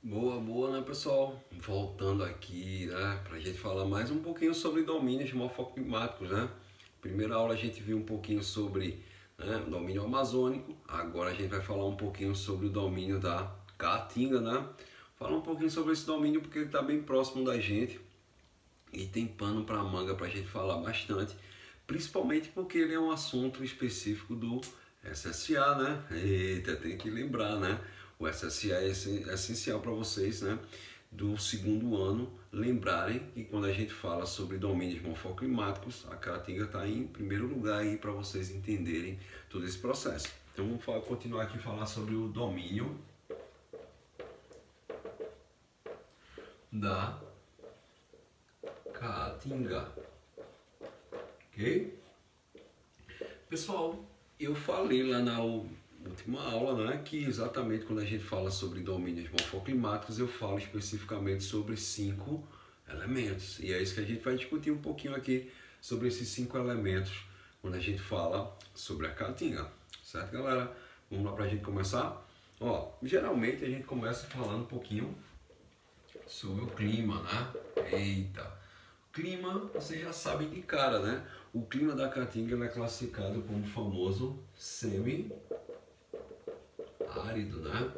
Boa, boa, né, pessoal? Voltando aqui, né, para a gente falar mais um pouquinho sobre domínios morfoclimáticos, né? Primeira aula a gente viu um pouquinho sobre, né, domínio amazônico, agora a gente vai falar um pouquinho sobre o domínio da Caatinga, né? Falar um pouquinho sobre esse domínio porque ele está bem próximo da gente e tem pano para manga para a gente falar bastante, principalmente porque ele é um assunto específico do SSA, né? Eita, tem que lembrar, né? O SSA é essencial para vocês, né? Do segundo ano, lembrarem que quando a gente fala sobre domínios morfoclimáticos, a Caatinga está em primeiro lugar aí para vocês entenderem todo esse processo. Então vamos continuar aqui a falar sobre o domínio da Caatinga, ok? Pessoal, eu falei lá na última aula, né, que exatamente quando a gente fala sobre domínios morfoclimáticos, eu falo especificamente sobre 5 elementos. E é isso que a gente vai discutir um pouquinho aqui sobre esses 5 elementos quando a gente fala sobre a Caatinga. Certo, galera? Vamos lá para a gente começar? Ó, geralmente a gente começa falando um pouquinho sobre o clima, né? Eita! Clima, vocês já sabem de cara, né? O clima da Caatinga é classificado como o famoso semi-árido, né?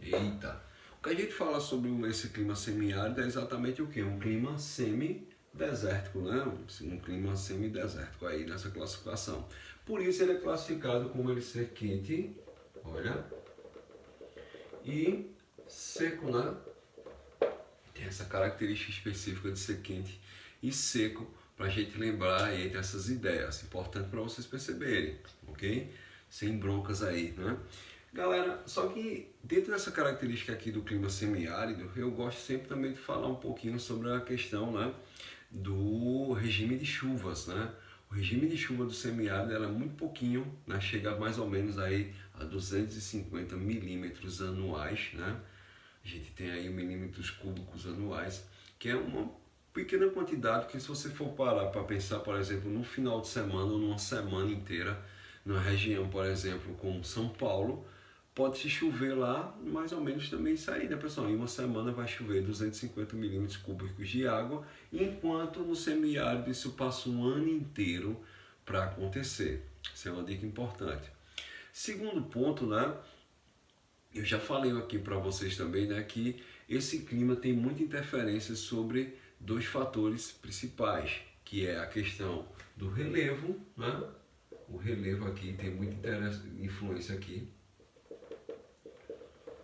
Eita! O que a gente fala sobre esse clima semiárido é exatamente o que? Um clima semidesértico, né? Um clima semidesértico aí nessa classificação. Por isso ele é classificado como ele ser quente, olha, e seco, né? Tem essa característica específica de ser quente e seco para a gente lembrar aí dessas ideias. Importante para vocês perceberem, ok? Sem broncas aí, né? Galera, só que dentro dessa característica aqui do clima semiárido, eu gosto sempre também de falar um pouquinho sobre a questão, né, do regime de chuvas, né? O regime de chuva do semiárido é muito pouquinho, né? Chega mais ou menos aí a 250 milímetros anuais, né? A gente tem aí milímetros cúbicos anuais, que é uma pequena quantidade que, se você for parar para pensar, por exemplo, num final de semana ou numa semana inteira, numa região, por exemplo, como São Paulo, pode-se chover lá mais ou menos também isso aí, né, pessoal? Em uma semana vai chover 250 milímetros cúbicos de água, enquanto no semiárido isso passa um ano inteiro para acontecer. Isso é uma dica importante. Segundo ponto, né? Eu já falei aqui para vocês também, né, que esse clima tem muita interferência sobre dois fatores principais, que é a questão do relevo, né? O relevo aqui tem muita influência aqui.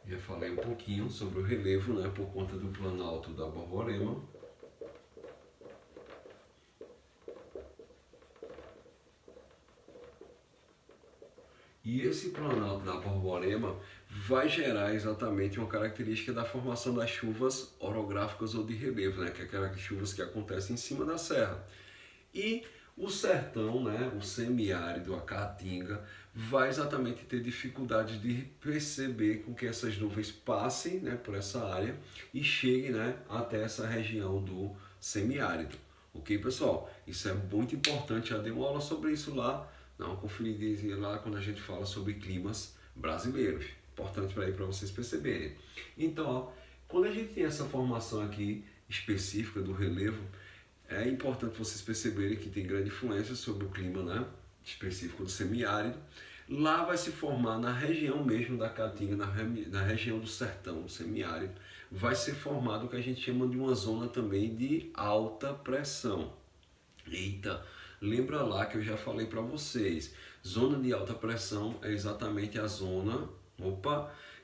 Já falei um pouquinho sobre o relevo, né, por conta do Planalto da Borborema. E esse Planalto da Borborema vai gerar exatamente uma característica da formação das chuvas orográficas ou de relevo, né? Que é aquelas chuvas que acontecem em cima da serra. E o sertão, né, o semiárido, a Caatinga, vai exatamente ter dificuldade de perceber com que essas nuvens passem, né, por essa área e cheguem, né, até essa região do semiárido. Ok, pessoal? Isso é muito importante, já dei uma aula sobre isso lá, dá uma conferidinha lá quando a gente fala sobre climas brasileiros. Importante para vocês perceberem. Então, ó, quando a gente tem essa formação aqui específica do relevo, é importante vocês perceberem que tem grande influência sobre o clima, né, específico do semiárido. Lá vai se formar na região mesmo da Caatinga, na região do sertão, do semiárido, vai ser formado o que a gente chama de uma zona também de alta pressão. Eita, lembra lá que eu já falei para vocês, zona de alta pressão é exatamente a zona,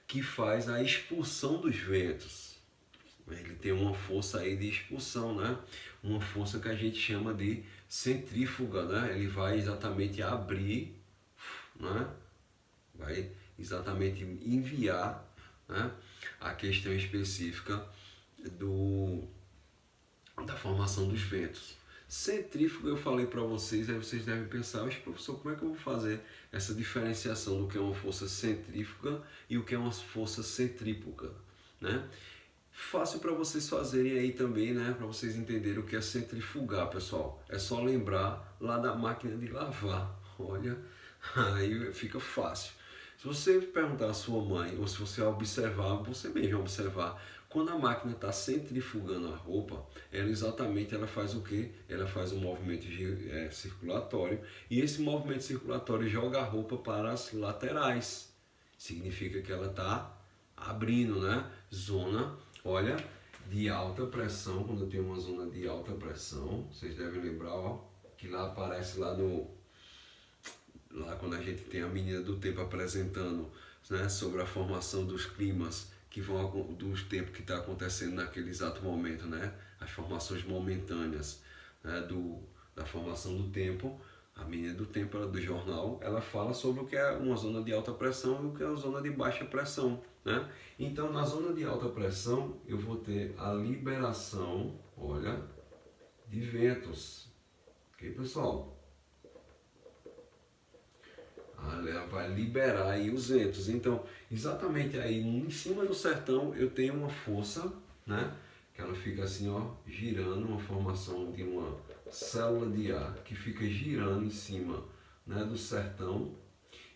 que faz a expulsão dos ventos. Ele tem uma força aí de expulsão, né? Uma força que a gente chama de centrífuga, né? Ele vai exatamente abrir, né? Vai exatamente enviar, né, a questão específica da formação dos ventos. Centrífuga eu falei para vocês, aí vocês devem pensar, mas professor, como é que eu vou fazer essa diferenciação do que é uma força centrífuga e o que é uma força centrípuga, né? Fácil para vocês fazerem aí também, né? Para vocês entenderem o que é centrifugar, pessoal. É só lembrar lá da máquina de lavar. Olha, aí fica fácil. Se você perguntar à sua mãe, ou se você observar, você mesmo observar, quando a máquina está centrifugando a roupa, ela faz o quê? Ela faz um movimento circulatório, e esse movimento circulatório joga a roupa para as laterais. Significa que ela está abrindo, né? Zona, olha, de alta pressão. Quando eu tenho uma zona de alta pressão, vocês devem lembrar, ó, que lá aparece lá quando a gente tem a menina do tempo apresentando, né, sobre a formação dos climas dos tempos que está acontecendo naquele exato momento, né, as formações momentâneas, né, da formação do tempo. A menina do tempo do jornal, ela fala sobre o que é uma zona de alta pressão e o que é uma zona de baixa pressão, né? Então, na zona de alta pressão, eu vou ter a liberação, olha, de ventos. Ok, pessoal? Ela vai liberar aí os ventos. Então, exatamente aí em cima do sertão eu tenho uma força, né? Que ela fica assim, ó, girando, uma formação de uma célula de ar que fica girando em cima, né, do sertão.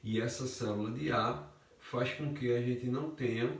E essa célula de ar faz com que a gente não tenha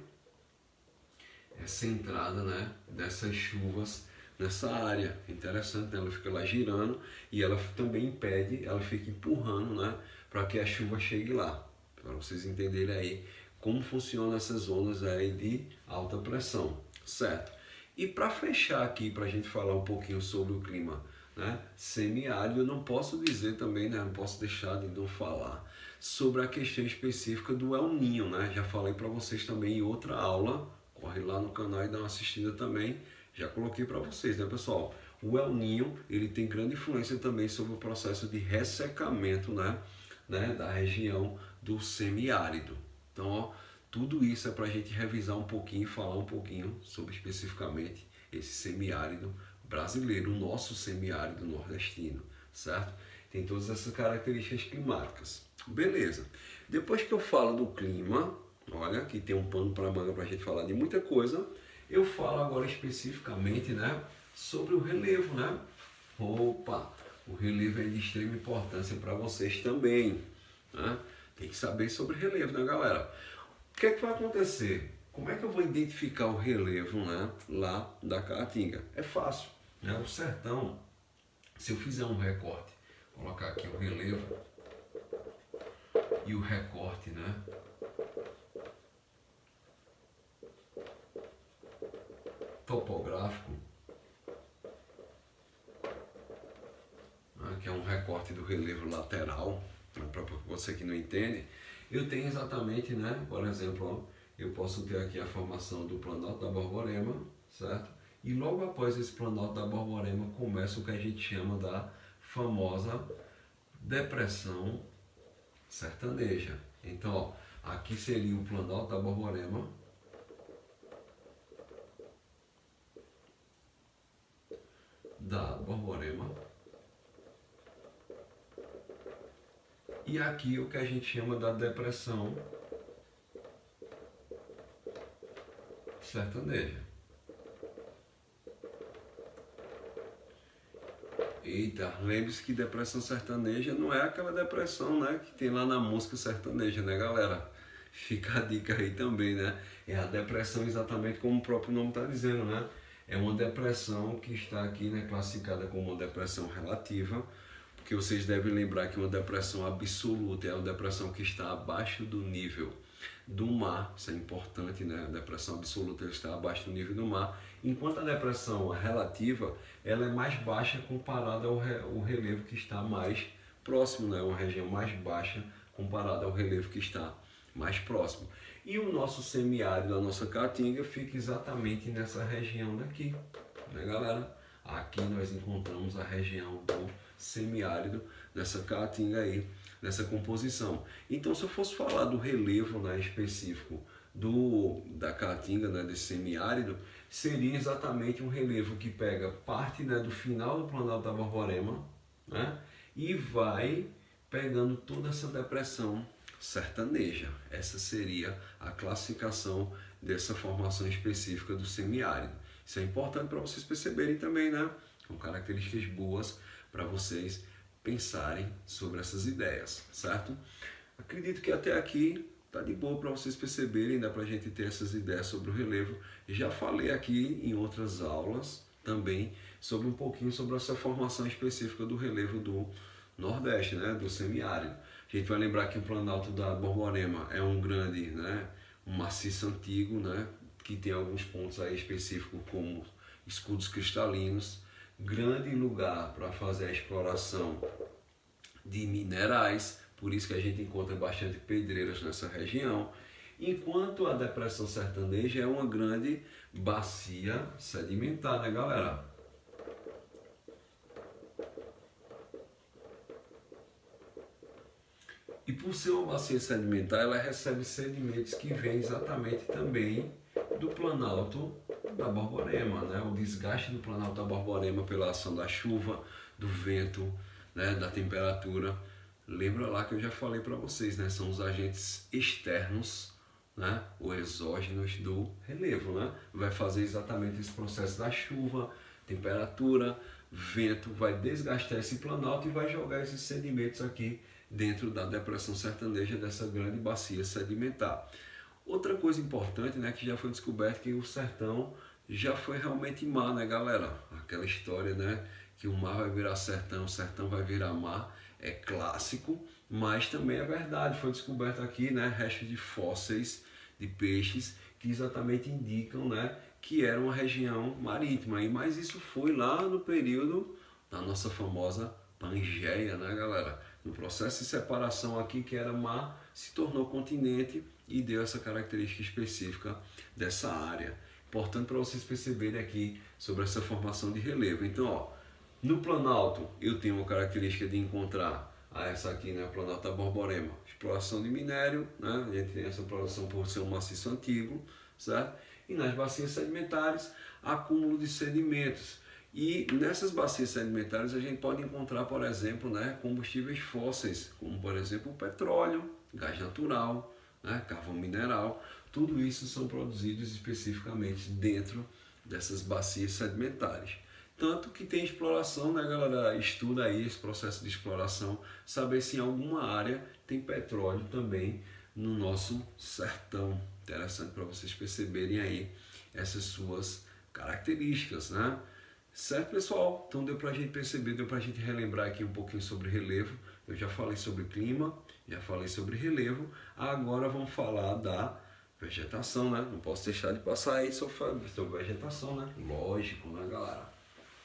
essa entrada, né, dessas chuvas nessa área. Interessante, né? Ela fica lá girando e ela também impede, ela fica empurrando, né, para que a chuva chegue lá, para vocês entenderem aí como funcionam essas zonas aí de alta pressão, certo? E para fechar aqui, para a gente falar um pouquinho sobre o clima, né, semiárido, eu não posso dizer também, né, não posso deixar de não falar sobre a questão específica do El Niño, né? Já falei para vocês também em outra aula, corre lá no canal e dá uma assistida também, já coloquei para vocês, né, pessoal? O El Niño, ele tem grande influência também sobre o processo de ressecamento, né, da região do semiárido. Então, ó, tudo isso é para a gente revisar um pouquinho e falar um pouquinho sobre especificamente esse semiárido brasileiro, o nosso semiárido nordestino, certo? Tem todas essas características climáticas. Beleza. Depois que eu falo do clima, olha, aqui tem um pano para manga para a gente falar de muita coisa, eu falo agora especificamente, né, sobre o relevo, né? Opa, o relevo é de extrema importância para vocês também, né? Tem que saber sobre relevo, né, galera? O que é que vai acontecer? Como é que eu vou identificar o relevo, né, lá da Caatinga? É fácil, né? O sertão, se eu fizer um recorte, colocar aqui o relevo e o recorte, né, topográfico, né, que é um recorte do relevo lateral, né, para você que não entende, eu tenho exatamente, né, por exemplo, ó, eu posso ter aqui a formação do Planalto da Borborema, certo? E logo após esse Planalto da Borborema começa o que a gente chama da famosa depressão sertaneja. Então, ó, aqui seria o Planalto da Borborema, e aqui o que a gente chama da depressão sertaneja. Eita, lembre-se que depressão sertaneja não é aquela depressão, né, que tem lá na música sertaneja, né, galera? Fica a dica aí também, né? É a depressão exatamente como o próprio nome está dizendo, né? É uma depressão que está aqui, né, classificada como uma depressão relativa, porque vocês devem lembrar que uma depressão absoluta é uma depressão que está abaixo do nível do mar. Isso é importante, né? A depressão absoluta está abaixo do nível do mar, enquanto a depressão relativa ela é mais baixa comparada ao relevo que está mais próximo, né? Uma região mais baixa comparada ao relevo que está mais próximo. E o nosso semiárido, a nossa caatinga, fica exatamente nessa região daqui, né, galera? Aqui nós encontramos a região do semiárido dessa caatinga aí, nessa composição. Então, se eu fosse falar do relevo, né, específico da caatinga, né, desse semiárido, seria exatamente um relevo que pega parte, né, do final do Planalto da Borborema, né, e vai pegando toda essa depressão sertaneja. Essa seria a classificação dessa formação específica do semiárido. Isso é importante para vocês perceberem também, né? São características boas para vocês pensarem sobre essas ideias, certo? Acredito que até aqui tá de boa para vocês perceberem, dá para a gente ter essas ideias sobre o relevo. Já falei aqui em outras aulas também sobre um pouquinho sobre essa formação específica do relevo do Nordeste, né, do semiárido. A gente vai lembrar que o Planalto da Borborema é um grande, né, um maciço antigo, né, que tem alguns pontos aí específicos como escudos cristalinos, grande lugar para fazer a exploração de minerais, por isso que a gente encontra bastante pedreiras nessa região, enquanto a Depressão Sertaneja é uma grande bacia sedimentar, né, galera? E por ser uma bacia sedimentar, ela recebe sedimentos que vêm exatamente também do Planalto da Borborema, né? O desgaste do Planalto da Borborema pela ação da chuva, do vento, né? Da temperatura. Lembra lá que eu já falei para vocês, né? São os agentes externos, né? Ou exógenos do relevo, né? Vai fazer exatamente esse processo da chuva, temperatura, vento, vai desgastar esse Planalto e vai jogar esses sedimentos aqui dentro da Depressão Sertaneja, dessa grande bacia sedimentar. Outra coisa importante, né, que já foi descoberto que o sertão já foi realmente mar, né, galera? Aquela história, né, que o mar vai virar sertão, o sertão vai virar mar, é clássico, mas também é verdade. Foi descoberto aqui, né, restos de fósseis de peixes que exatamente indicam, né, que era uma região marítima. Mas isso foi lá no período da nossa famosa Pangeia, né, galera? No processo de separação aqui, que era mar, se tornou continente e deu essa característica específica dessa área. Importante para vocês perceberem aqui sobre essa formação de relevo. Então, ó, no Planalto eu tenho uma característica de encontrar essa aqui, né, Planalto da Borborema, exploração de minério, né? A gente tem essa exploração por ser um maciço antigo, certo? E nas bacias sedimentares, acúmulo de sedimentos. E nessas bacias sedimentares a gente pode encontrar, por exemplo, né, combustíveis fósseis, como por exemplo o petróleo, gás natural, né, carvão mineral. Tudo isso são produzidos especificamente dentro dessas bacias sedimentares. Tanto que tem exploração, né, galera? Estuda aí esse processo de exploração, saber se em alguma área tem petróleo também no nosso sertão. Interessante para vocês perceberem aí essas suas características, né? Certo, pessoal? Então deu para a gente perceber, deu para a gente relembrar aqui um pouquinho sobre relevo. Eu já falei sobre clima, já falei sobre relevo. Agora vamos falar da vegetação, né? Não posso deixar de passar aí sobre vegetação, né? Lógico, né, galera?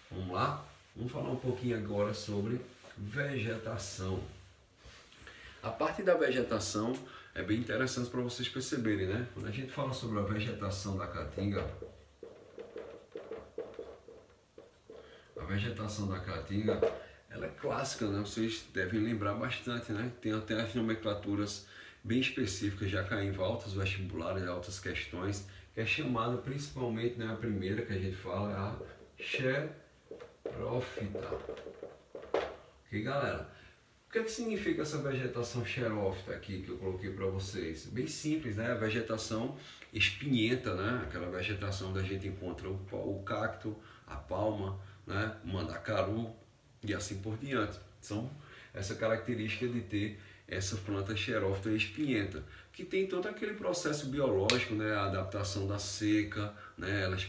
Vamos lá? Vamos falar um pouquinho agora sobre vegetação. A parte da vegetação é bem interessante para vocês perceberem, né? Quando a gente fala sobre a vegetação da Caatinga, a vegetação da Caatinga, ela é clássica, né? Vocês devem lembrar bastante, né? Tem até as nomenclaturas bem específicas, já caiu em altos vestibulares, altas questões, que é chamada principalmente, né, a primeira que a gente fala é a xerófita. Ok, galera? O que significa essa vegetação xerófita aqui que eu coloquei para vocês? Bem simples, né? A vegetação espinhenta, né? Aquela vegetação da gente encontra o cacto, a palma, né? O mandacaru e assim por diante. São essa característica de ter essa planta xerófita espinhenta, que tem todo aquele processo biológico, né? A adaptação da seca, né? Elas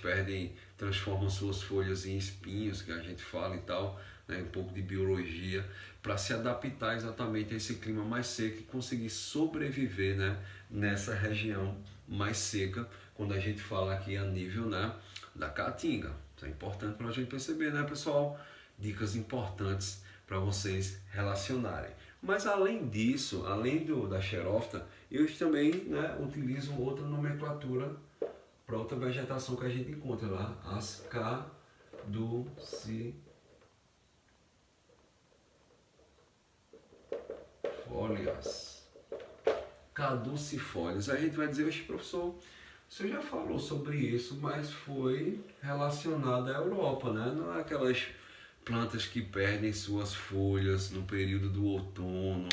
transformam suas folhas em espinhos, que a gente fala e tal, né? Um pouco de biologia, para se adaptar exatamente a esse clima mais seco e conseguir sobreviver, né? Nessa região mais seca, quando a gente fala aqui a nível, né, da Caatinga. Isso é importante para a gente perceber, né, pessoal? Dicas importantes para vocês relacionarem. Mas além disso, além da xerófita, eu também, né, utilizo outra nomenclatura para outra vegetação que a gente encontra lá, as caducifólias. Caducifólias. A gente vai dizer, professor, você já falou sobre isso, mas foi relacionado à Europa, né? Não é aquelas plantas que perdem suas folhas no período do outono,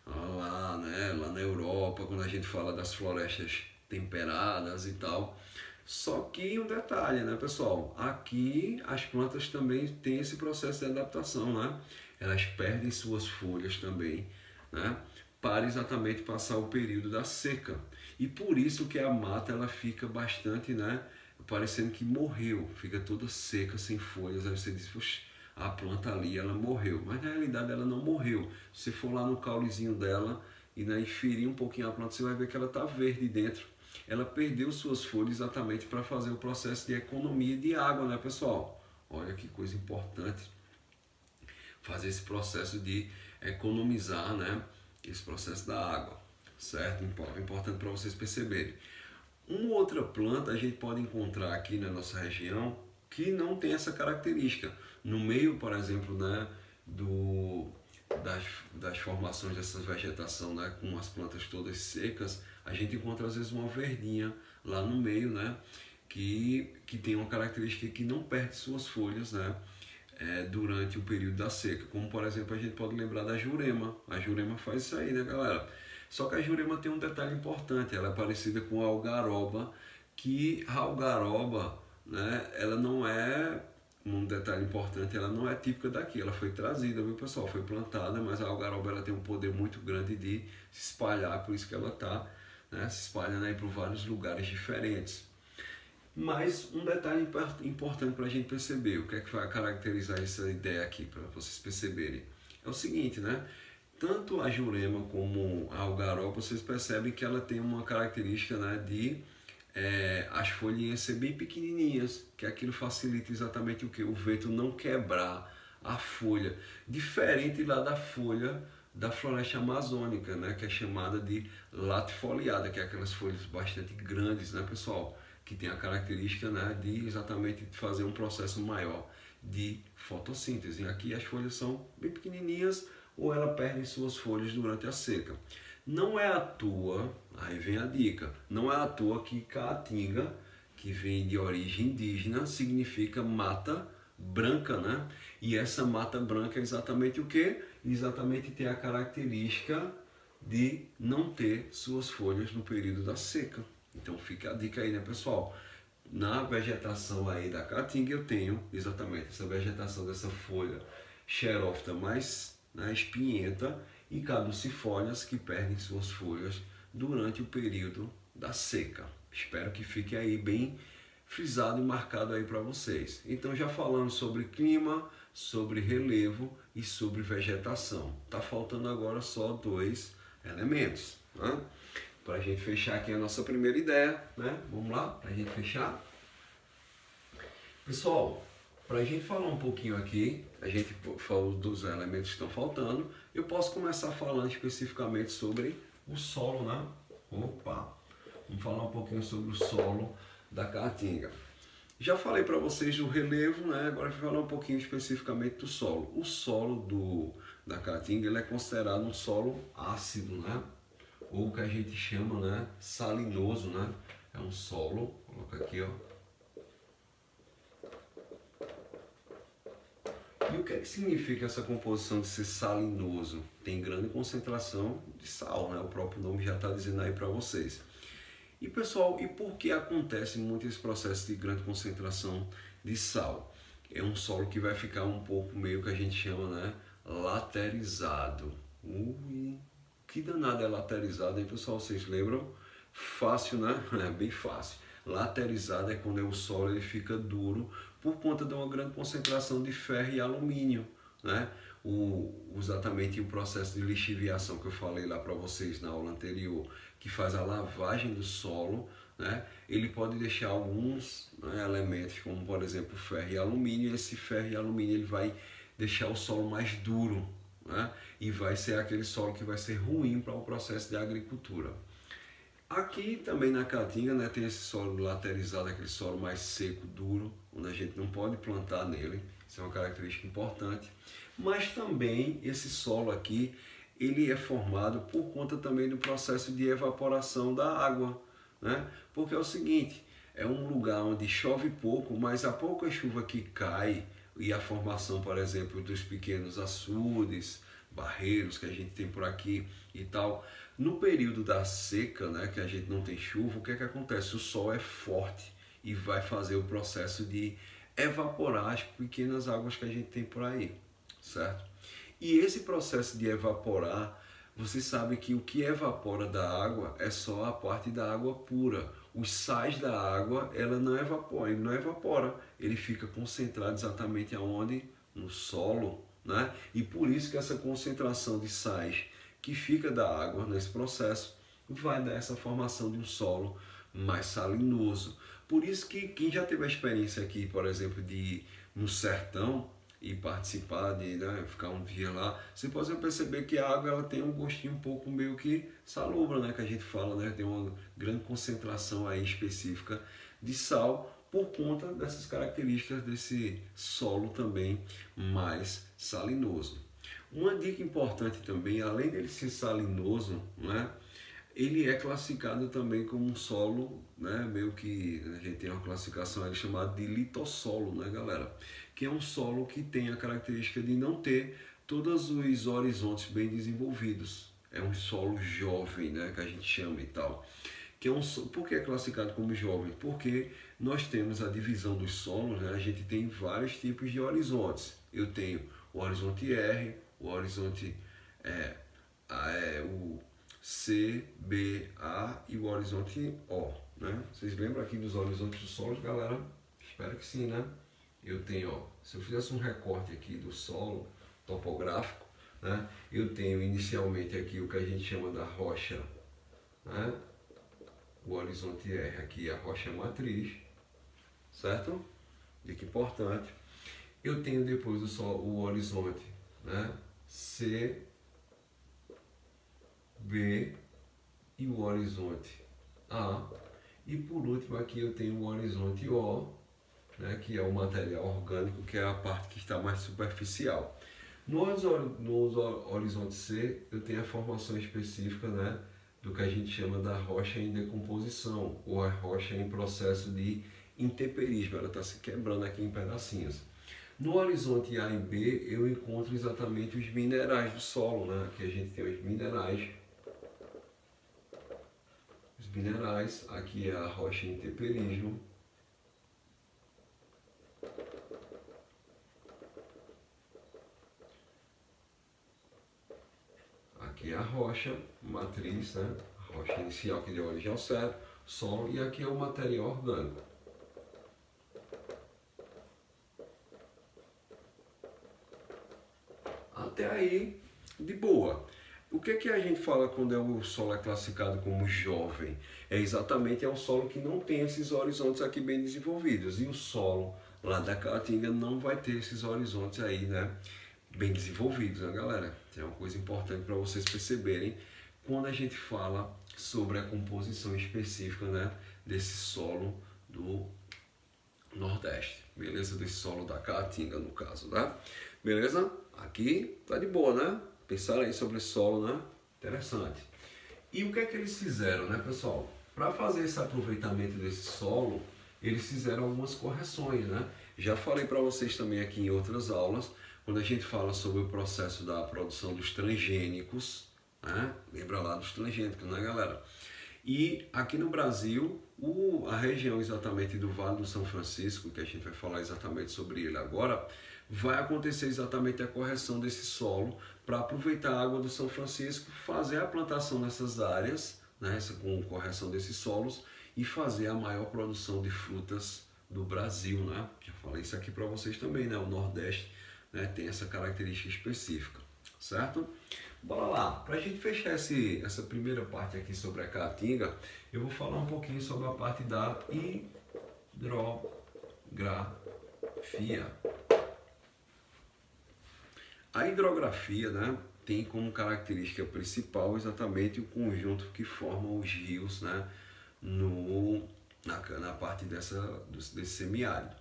lá, né? Lá na Europa, quando a gente fala das florestas temperadas e tal. Só que um detalhe, né, pessoal? Aqui as plantas também têm esse processo de adaptação, né? Elas perdem suas folhas também, né? para exatamente passar o período da seca. E por isso que a mata ela fica bastante, né, parecendo que morreu, fica toda seca, sem folhas. Aí você diz, puxa, a planta ali ela morreu, mas na realidade ela não morreu. Se você for lá no caulezinho dela e, né, ferir um pouquinho a planta, você vai ver que ela está verde dentro. Ela perdeu suas folhas exatamente para fazer o processo de economia de água, né, pessoal? Olha que coisa importante, fazer esse processo de economizar, né, esse processo da água, certo? Importante para vocês perceberem. Uma outra planta a gente pode encontrar aqui na nossa região que não tem essa característica. No meio, por exemplo, né, das formações dessa vegetação, né, com as plantas todas secas, a gente encontra às vezes uma verdinha lá no meio, né, que tem uma característica que não perde suas folhas, né, durante o período da seca. Como, por exemplo, a gente pode lembrar da jurema. A jurema faz isso aí, né, galera? Só que a jurema tem um detalhe importante, ela é parecida com a algaroba, que a algaroba, né, ela não é, um detalhe importante, ela não é típica daqui, ela foi trazida, viu, pessoal? Foi plantada, mas a algaroba ela tem um poder muito grande de se espalhar, por isso que ela está, né, se espalhando aí por vários lugares diferentes. Mas um detalhe importante para a gente perceber, o que é que vai caracterizar essa ideia aqui, para vocês perceberem, é o seguinte, né? Tanto a jurema como a algaroba, vocês percebem que ela tem uma característica, né, de as folhinhas ser bem pequenininhas, que aquilo facilita exatamente o que? O vento não quebrar a folha, diferente lá da folha da floresta amazônica, né, que é chamada de latifoliada, que é aquelas folhas bastante grandes, né, pessoal, que tem a característica, né, de exatamente fazer um processo maior de fotossíntese. Aqui as folhas são bem pequenininhas, ou ela perde suas folhas durante a seca. Não é à toa, aí vem a dica, não é à toa que caatinga, que vem de origem indígena, significa mata branca, né? E essa mata branca é exatamente o que? Exatamente tem a característica de não ter suas folhas no período da seca. Então fica a dica aí, né, pessoal? Na vegetação aí da caatinga eu tenho exatamente essa vegetação dessa folha xerófita mais, né, espinhenta, e caducifólias que perdem suas folhas durante o período da seca. Espero que fique aí bem frisado e marcado aí para vocês. Então já falamos sobre clima, sobre relevo e sobre vegetação. Tá faltando agora só 2 elementos, né? Para a gente fechar aqui a nossa primeira ideia, né? Vamos lá, para a gente fechar. Pessoal, para a gente falar um pouquinho aqui, a gente falou dos elementos que estão faltando, eu posso começar falando especificamente sobre o solo, né? Opa! Vamos falar um pouquinho sobre o solo da caatinga. Já falei para vocês do relevo, né? Agora eu vou falar um pouquinho especificamente do solo. O solo da caatinga ele é considerado um solo ácido, né? Ou o que a gente chama, né, salinoso, né? É um solo, coloca aqui, ó. E o que é que significa essa composição de ser salinoso? Tem grande concentração de sal, né? O próprio nome já está dizendo aí para vocês. E pessoal, e por que acontece muito esse processo de grande concentração de sal? É um solo que vai ficar um pouco meio que a gente chama, né, laterizado. Ui, que danado é laterizado, hein, pessoal? Vocês lembram? Fácil, né? É bem fácil. Laterizado é quando o solo ele fica duro por conta de uma grande concentração de ferro e alumínio, né? Exatamente o processo de lixiviação que eu falei lá para vocês na aula anterior, que faz a lavagem do solo, né? Ele pode deixar alguns, né, elementos, como por exemplo ferro e alumínio, e esse ferro e alumínio ele vai deixar o solo mais duro, né? E vai ser aquele solo que vai ser ruim para o processo de agricultura. Aqui também na caatinga, né, tem esse solo laterizado, aquele solo mais seco, duro, onde a gente não pode plantar nele, isso é uma característica importante. Mas também esse solo aqui, ele é formado por conta também do processo de evaporação da água, né? Porque é o seguinte, é um lugar onde chove pouco, mas a pouca chuva que cai e a formação, por exemplo, dos pequenos açudes, barreiros que a gente tem por aqui e tal, no período da seca, né, que a gente não tem chuva, o que é que acontece? O sol é forte e vai fazer o processo de evaporar as pequenas águas que a gente tem por aí, certo? E esse processo de evaporar você sabe que o que evapora da água é só a parte da água pura. Os sais da água, ela não evapora, ele não evapora, ele fica concentrado exatamente aonde? No solo, né? E por isso que essa concentração de sais que fica da água nesse processo vai dar essa formação de um solo mais salinoso. Por isso que quem já teve a experiência aqui, por exemplo, de ir no sertão e participar de, né, ficar um dia lá, você pode perceber que a água ela tem um gostinho um pouco meio que salobra, né, que a gente fala, né, tem uma grande concentração aí específica de sal por conta dessas características desse solo também mais salinoso. Uma dica importante também, além dele ser salinoso, né, ele é classificado também como um solo, né, meio que a gente tem uma classificação ali chamada de litossolo, né, galera? Que é um solo que tem a característica de não ter todos os horizontes bem desenvolvidos. É um solo jovem, né, que a gente chama e tal. Que é por que é classificado como jovem? Porque nós temos a divisão dos solos, né? A gente tem vários tipos de horizontes. Eu tenho o horizonte R, o horizonte o C, B, A e o horizonte O, né? Vocês lembram aqui dos horizontes dos solos, galera? Espero que sim, né? Eu tenho, ó, se eu fizesse um recorte aqui do solo topográfico, né? Eu tenho inicialmente aqui o que a gente chama da rocha, né? O horizonte R aqui é a rocha matriz, certo? Dica importante. Eu tenho depois o horizonte, né? C, B e o horizonte A. E por último aqui eu tenho o horizonte O, né, que é o material orgânico, que é a parte que está mais superficial. No horizonte C eu tenho a formação específica, né, do que a gente chama da rocha em decomposição, ou a rocha em processo de intemperismo, ela está se quebrando aqui em pedacinhos. No horizonte A e B eu encontro exatamente os minerais do solo, né? Aqui a gente tem os minerais, aqui é a rocha em temperismo, aqui é a rocha matriz, né? A rocha inicial que deu origem ao solo, e aqui é o material orgânico. Até aí, de boa. O que a gente fala quando o solo é classificado como jovem? É exatamente um solo que não tem esses horizontes aqui bem desenvolvidos. E o solo lá da Caatinga não vai ter esses horizontes aí, né, bem desenvolvidos, né, galera? É uma coisa importante para vocês perceberem quando a gente fala sobre a composição específica, né, desse solo do Nordeste, beleza? Desse solo da Caatinga, no caso, né? Beleza? Aqui tá de boa, né? Pensaram aí sobre esse solo, né? Interessante. E o que é que eles fizeram, né, pessoal? Para fazer esse aproveitamento desse solo, eles fizeram algumas correções, né? Já falei para vocês também aqui em outras aulas, quando a gente fala sobre o processo da produção dos transgênicos, né? Lembra lá dos transgênicos, né, galera? E aqui no Brasil, a região exatamente do Vale do São Francisco, que a gente vai falar exatamente sobre ele agora, vai acontecer exatamente a correção desse solo para aproveitar a água do São Francisco, fazer a plantação nessas áreas, né, com correção desses solos, e fazer a maior produção de frutas do Brasil, né? Já falei isso aqui para vocês também, né? O Nordeste, né, tem essa característica específica, certo? Bora lá, para a gente fechar essa primeira parte aqui sobre a Caatinga, eu vou falar um pouquinho sobre a parte da hidrografia. A hidrografia, né, tem como característica principal exatamente o conjunto que forma os rios, né, na parte desse semiárido.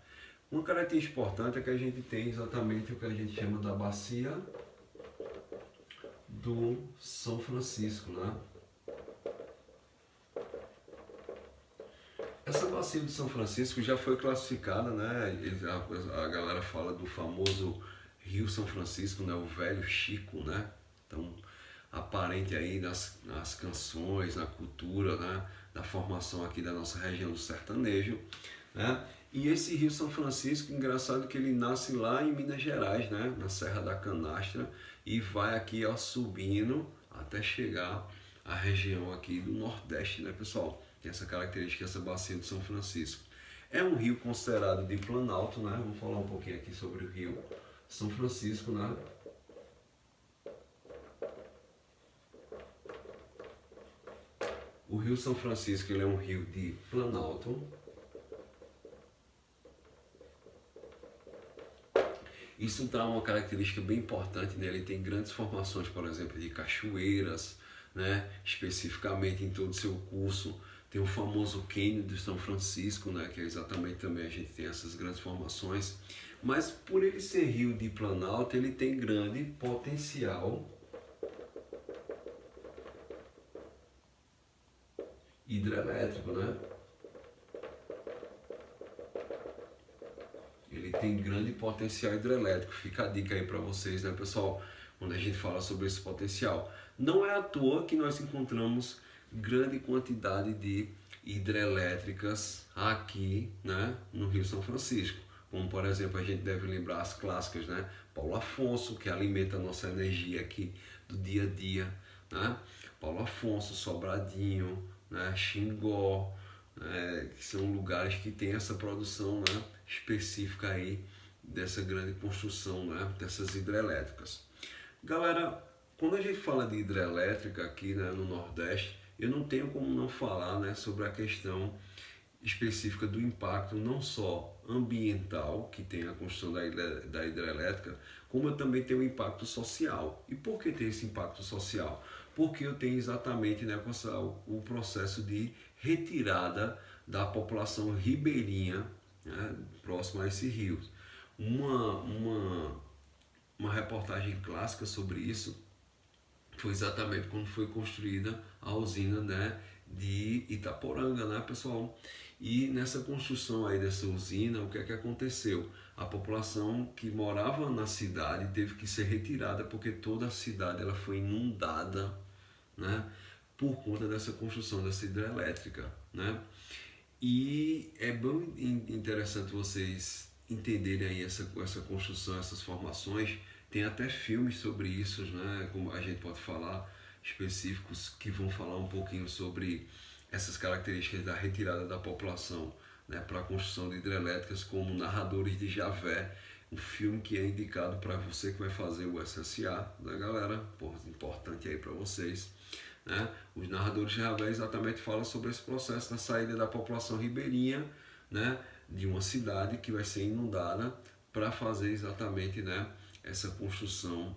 Uma característica importante é que a gente tem exatamente o que a gente chama da bacia do São Francisco, né? Essa bacia do São Francisco já foi classificada, né? A galera fala do famoso Rio São Francisco, né? O velho Chico, né? Então, aparente aí nas canções, na cultura, né? Da formação aqui da nossa região do sertanejo, né? E esse Rio São Francisco, engraçado que ele nasce lá em Minas Gerais, né? Na Serra da Canastra, e vai aqui, ó, subindo até chegar à região aqui do Nordeste, né, pessoal? Tem essa característica, essa bacia do São Francisco. É um rio considerado de planalto, né? Vamos falar um pouquinho aqui sobre o rio São Francisco, né? O rio São Francisco ele é um rio de planalto. Isso dá uma característica bem importante nele. Ele tem grandes formações, por exemplo, de cachoeiras, né? Especificamente em todo o seu curso. Tem o famoso Cânion de São Francisco, né? Que é exatamente também a gente tem essas grandes formações. Mas por ele ser rio de planalto, ele tem grande potencial hidrelétrico, né? Ele tem grande potencial hidrelétrico. Fica a dica aí para vocês, né, pessoal? Quando a gente fala sobre esse potencial. Não é à toa que nós encontramos grande quantidade de hidrelétricas aqui, né, no Rio São Francisco. Como, por exemplo, a gente deve lembrar as clássicas, né? Paulo Afonso, que alimenta a nossa energia aqui do dia a dia, né? Paulo Afonso, Sobradinho, né? Xingó, que são lugares que tem essa produção, né, específica aí dessa grande construção, né, dessas hidrelétricas. Galera, quando a gente fala de hidrelétrica aqui, né, no Nordeste, eu não tenho como não falar, né, sobre a questão específica do impacto não só ambiental que tem a construção da hidrelétrica, como eu também tenho um impacto social. E por que tem esse impacto social? Porque eu tenho exatamente, né, o processo de retirada da população ribeirinha, né, próxima a esses rios. Uma reportagem clássica sobre isso foi exatamente quando foi construída a usina, né, de Itaporanga, né, pessoal? E nessa construção aí dessa usina, o que é que aconteceu? A população que morava na cidade teve que ser retirada porque toda a cidade ela foi inundada, né, por conta dessa construção dessa hidrelétrica, né? E é bem interessante vocês entenderem aí essa construção, essas formações. Tem até filmes sobre isso, né? Como a gente pode falar, específicos que vão falar um pouquinho sobre essas características da retirada da população, né, para a construção de hidrelétricas, como Narradores de Javé, um filme que é indicado para você que vai fazer o SSA, né, galera? Pô, importante aí para vocês. Né? Os Narradores de Javé exatamente falam sobre esse processo da saída da população ribeirinha, né, de uma cidade que vai ser inundada para fazer exatamente, né, essa construção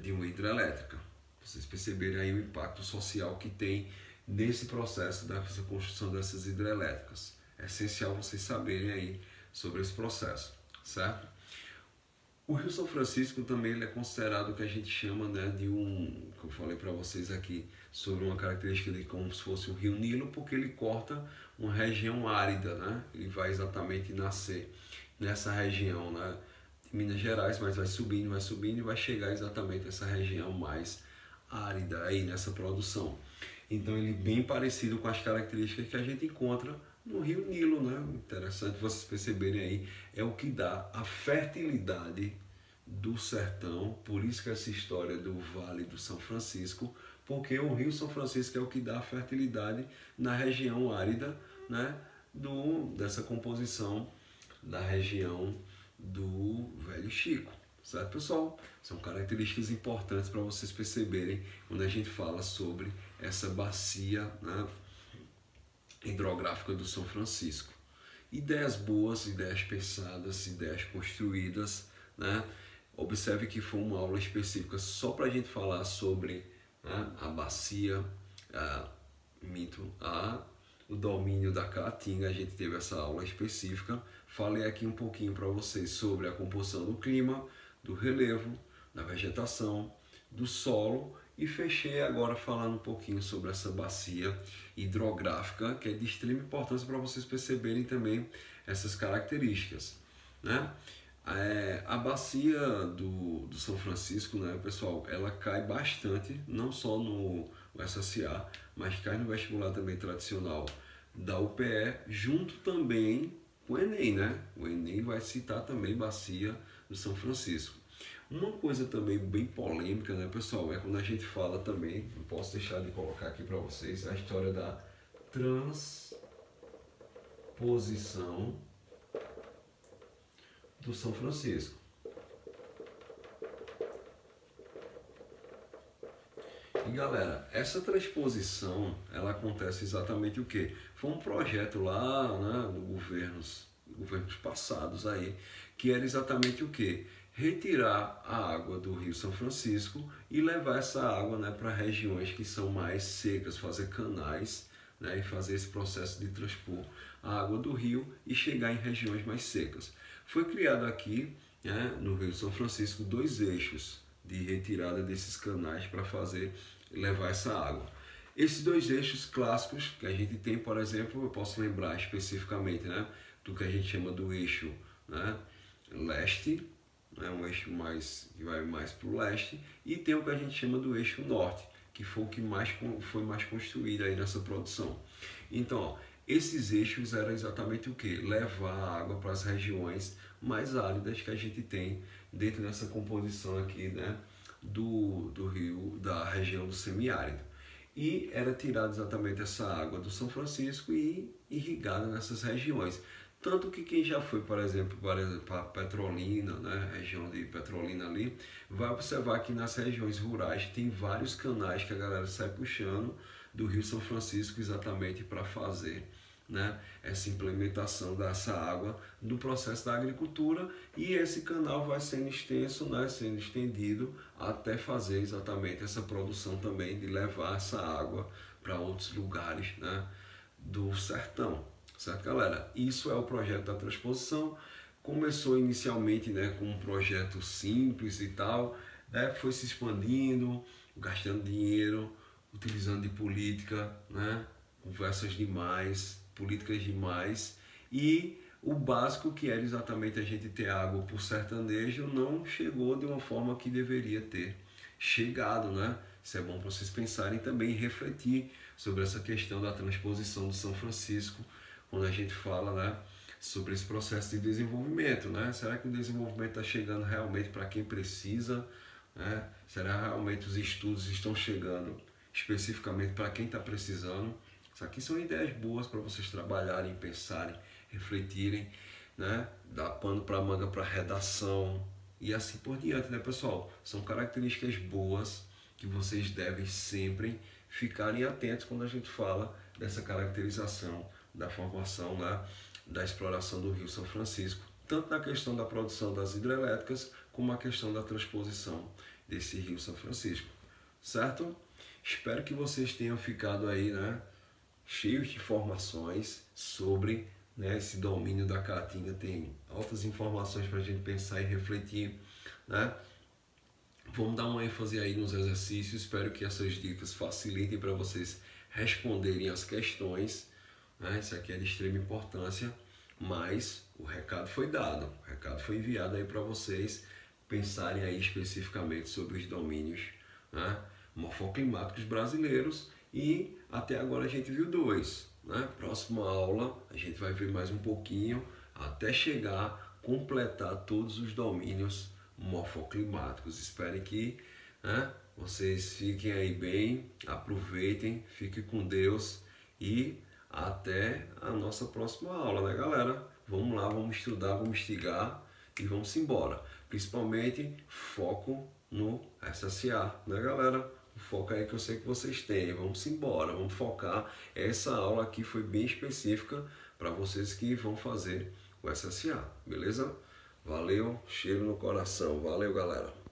de uma hidrelétrica. Vocês perceberem aí o impacto social que tem nesse processo dessa construção dessas hidrelétricas. É essencial vocês saberem aí sobre esse processo, certo? O Rio São Francisco também ele é considerado o que a gente chama, né, de que eu falei para vocês aqui, sobre uma característica de como se fosse o Rio Nilo, porque ele corta uma região árida, né? Ele vai exatamente nascer nessa região, né, de Minas Gerais, mas vai subindo e vai chegar exatamente nessa região mais árida aí nessa produção. Então ele é bem parecido com as características que a gente encontra no Rio Nilo, né? Interessante vocês perceberem aí, é o que dá a fertilidade do sertão, por isso que essa história do Vale do São Francisco, porque o Rio São Francisco é o que dá a fertilidade na região árida, né? Dessa composição da região do Velho Chico. Certo, pessoal? São características importantes para vocês perceberem quando a gente fala sobre essa bacia, né, hidrográfica do São Francisco. Ideias boas, ideias pensadas, ideias construídas, né? Observe que foi uma aula específica só para a gente falar sobre, né, a bacia, o domínio da Caatinga. A gente teve essa aula específica. Falei aqui um pouquinho para vocês sobre a composição do clima, do relevo, da vegetação, do solo e fechei agora falando um pouquinho sobre essa bacia hidrográfica que é de extrema importância para vocês perceberem também essas características, né? A bacia do São Francisco, né, pessoal, ela cai bastante, não só no SSA, mas cai no vestibular também tradicional da UPE, junto também com o Enem, né? O Enem vai citar também bacia do São Francisco. Uma coisa também bem polêmica, né, pessoal, é quando a gente fala também, não posso deixar de colocar aqui para vocês, a história da transposição do São Francisco. E galera, essa transposição, ela acontece exatamente o quê? Foi um projeto lá, né, do governos passados aí, que era exatamente o quê? Retirar a água do Rio São Francisco e levar essa água, né, para regiões que são mais secas, fazer canais, né, e fazer esse processo de transpor a água do rio e chegar em regiões mais secas. Foi criado aqui, né, no Rio São Francisco, 2 eixos de retirada desses canais para fazer levar essa água. Esses 2 eixos clássicos que a gente tem, por exemplo, eu posso lembrar especificamente, né, do que a gente chama do eixo, né, leste, né, um eixo que vai mais para o leste, e tem o que a gente chama do eixo norte, que foi o que foi mais construído aí nessa produção. Então, ó, esses eixos eram exatamente o que? Levar a água para as regiões mais áridas que a gente tem dentro dessa composição aqui, né, do rio, da região do semiárido. E era tirada exatamente essa água do São Francisco e irrigada nessas regiões. Tanto que quem já foi, por exemplo, para Petrolina, né, região de Petrolina ali, vai observar que nas regiões rurais tem vários canais que a galera sai puxando do Rio São Francisco exatamente para fazer, né, essa implementação dessa água no processo da agricultura, e esse canal vai sendo extenso, né, sendo estendido até fazer exatamente essa produção também de levar essa água para outros lugares, né, do sertão. Certo, galera? Isso é o projeto da transposição. Começou inicialmente, né, com um projeto simples e tal, né, foi se expandindo, gastando dinheiro, utilizando de política, né, conversas demais, políticas demais, e o básico, que era exatamente a gente ter água por sertanejo, não chegou de uma forma que deveria ter chegado, né? Isso é bom para vocês pensarem também e refletir sobre essa questão da transposição do São Francisco, quando a gente fala, né, sobre esse processo de desenvolvimento, né? Será que o desenvolvimento está chegando realmente para quem precisa, né? Será que realmente os estudos estão chegando especificamente para quem está precisando? Isso aqui são ideias boas para vocês trabalharem, pensarem, refletirem, né? Dar pano para manga para redação e assim por diante, né, pessoal? São características boas que vocês devem sempre ficarem atentos quando a gente fala dessa caracterização da formação, né, da exploração do Rio São Francisco, tanto na questão da produção das hidrelétricas, como a questão da transposição desse Rio São Francisco, certo? Espero que vocês tenham ficado aí, né, cheios de informações sobre, né, esse domínio da Caatinga. Tem altas informações para a gente pensar e refletir, né? Vamos dar uma ênfase aí nos exercícios. Espero que essas dicas facilitem para vocês responderem as questões, né? Isso aqui é de extrema importância, mas o recado foi dado, o recado foi enviado aí para vocês pensarem aí especificamente sobre os domínios, né, morfoclimáticos brasileiros, e até agora a gente viu 2, né? Próxima aula a gente vai ver mais um pouquinho até chegar, completar todos os domínios morfoclimáticos. Espero que, né, vocês fiquem aí bem, aproveitem, fiquem com Deus e até a nossa próxima aula, né, galera? Vamos lá, vamos estudar, vamos instigar e vamos embora. Principalmente foco no SSA, né, galera? O foco aí que eu sei que vocês têm. Vamos embora, vamos focar. Essa aula aqui foi bem específica para vocês que vão fazer o SSA, beleza? Valeu, cheiro no coração. Valeu, galera.